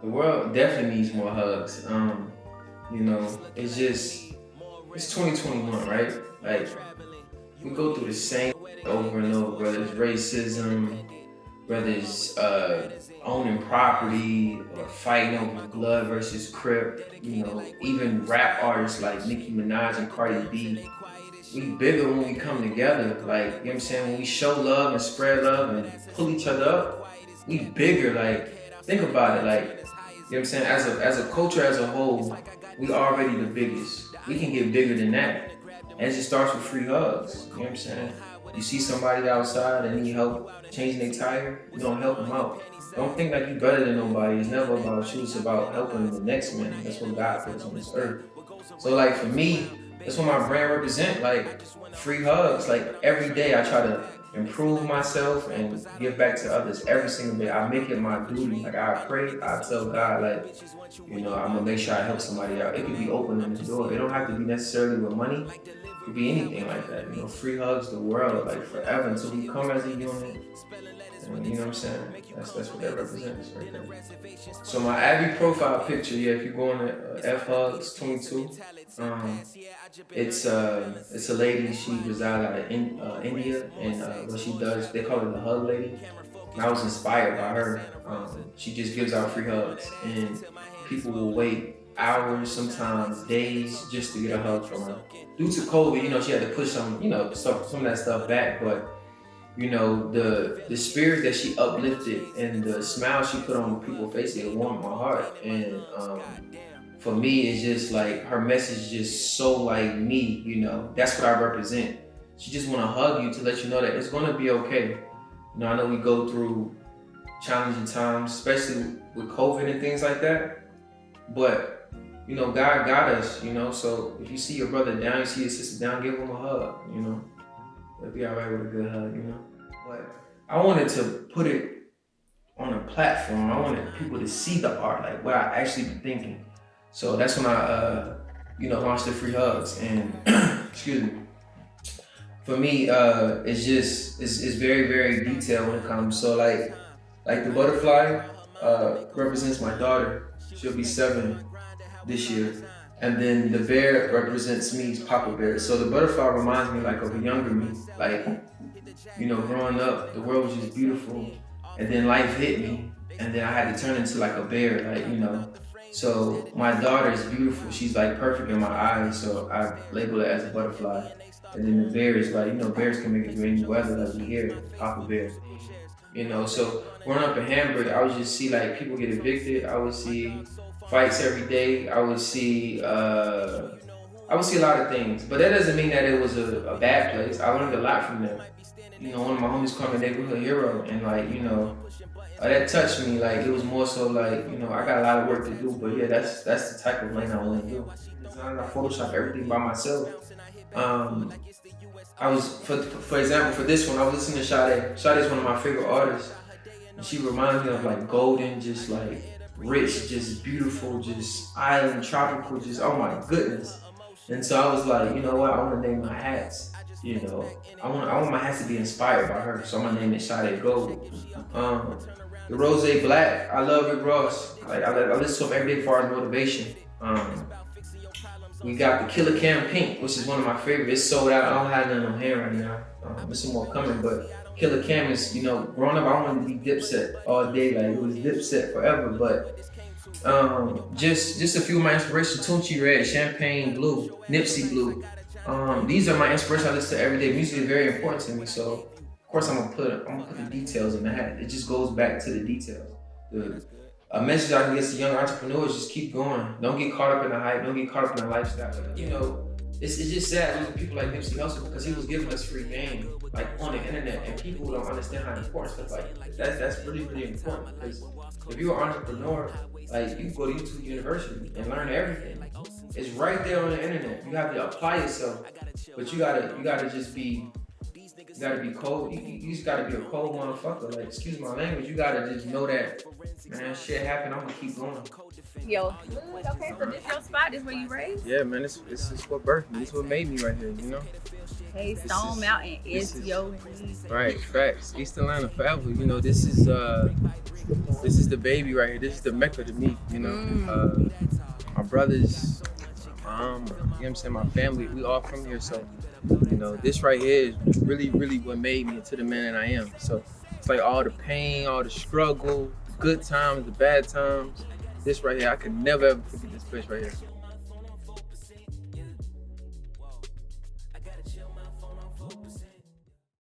The world definitely needs more hugs. It's 2021, right? Like, we go through the same over and over, whether it's racism, whether it's owning property or fighting over blood versus Crip, even rap artists like Nicki Minaj and Cardi B. We bigger when we come together. Like, you know what I'm saying? When we show love and spread love and pull each other up, we bigger. Like, think about it. Like, you know what I'm saying? As a culture as a whole, we already the biggest. We can get bigger than that. And it just starts with free hugs. You know what I'm saying? You see somebody outside and need help changing their tire, you don't help them out. Don't think like you better than nobody. It's never about you. It's about helping the next man. That's what God puts on this earth. So like for me, that's what my brand represent. Like free hugs. Like every day I try to improve myself and give back to others every single day. I make it my duty. Like I pray, I tell God like, I'm gonna make sure I help somebody out. It could be opening the door. It don't have to be necessarily with money. It could be anything like that. Free hugs the world like forever until we come as a unit. And, you know what I'm saying? That's what that represents right there. So my Abby profile picture, yeah, if you go on FHugs 22, it's a lady. She resides out of India, and what she does, they call her the Hug Lady. And I was inspired by her. She just gives out free hugs, and people will wait hours, sometimes days, just to get a hug from her. Due to COVID, she had to push some of that stuff back, but the spirit that she uplifted and the smile she put on people's faces, it warmed my heart. And for me, it's just like her message is just so like me, that's what I represent. She just want to hug you to let you know that it's going to be okay. I know we go through challenging times, especially with COVID and things like that, but God got us, so if you see your brother down, you see your sister down, give him a hug, It'll be all right with a good hug, But I wanted to put it on a platform. I wanted people to see the art, like what I actually be thinking. So that's when I, launched the free hugs. And excuse me. For me, it's very, very detailed when it comes. So like the butterfly represents my daughter. She'll be 7 this year. And then the bear represents me, Papa Bear. So the butterfly reminds me like of a younger me. Like, growing up, the world was just beautiful. And then life hit me. And then I had to turn into like a bear, So my daughter is beautiful. She's like perfect in my eyes. So I label it as a butterfly. And then the bear is like, bears can make it through any weather, like we hear, Papa Bear. So growing up in Hamburg, I would just see like people get evicted. I would see fights every day. I would see a lot of things, but that doesn't mean that it was a bad place. I learned a lot from them. One of my homies called me a neighborhood hero, and that touched me. Like it was more so like, I got a lot of work to do, but yeah, that's the type of lane I want to do. I Photoshop everything by myself. I was, for example, for this one, I was listening to Sade. Sade is one of my favorite artists, and she reminds me of like golden, just like rich, just beautiful, just island, tropical, just oh my goodness. And so I was like, you know what, I want to name my hats. I want my hats to be inspired by her, so I'm gonna name it Sade Gold. The Rose Black, I love Rick Ross. I listen to him every day for our motivation. We got the Killer Cam Pink, which is one of my favorites. It's sold out. I don't have none on hand right now. There's some more coming, but Killer Cam is, growing up, I wanted to be Dipset all day. Like, it was Dipset forever, but just a few of my inspirations: Tunchi Red, Champagne Blue, Nipsey Blue. These are my inspirations I listen to every day. Music is very important to me, so of course I'm gonna put the details in the hat. It just goes back to the details. A message I can get to young entrepreneurs: just keep going. Don't get caught up in the hype. Don't get caught up in the lifestyle. It's just sad losing people like Nipsey Hussle because he was giving us free game, like on the internet, and people don't understand how important stuff like that's really, really important. Because if you're an entrepreneur, like you can go to YouTube University and learn everything. It's right there on the internet. You have to apply yourself, but you gotta just be. You gotta be cold. You just gotta be a cold motherfucker. Like, excuse my language. You gotta just know that, man, shit happened. I'm gonna keep going. Yo, okay, so this your spot? This where you raised? Yeah, man, this is what birthed me. This is what made me right here, Okay, Stone Mountain is your right, facts. East Atlanta forever. You know, this is the baby right here. This is the Mecca to me. You know, my brothers, my mom, you know what I'm saying, my family, we all from here. So, you know, this right here is really, really what made me into the man that I am. So it's like all the pain, all the struggle, the good times, the bad times. This right here, I could never ever forget this place right here.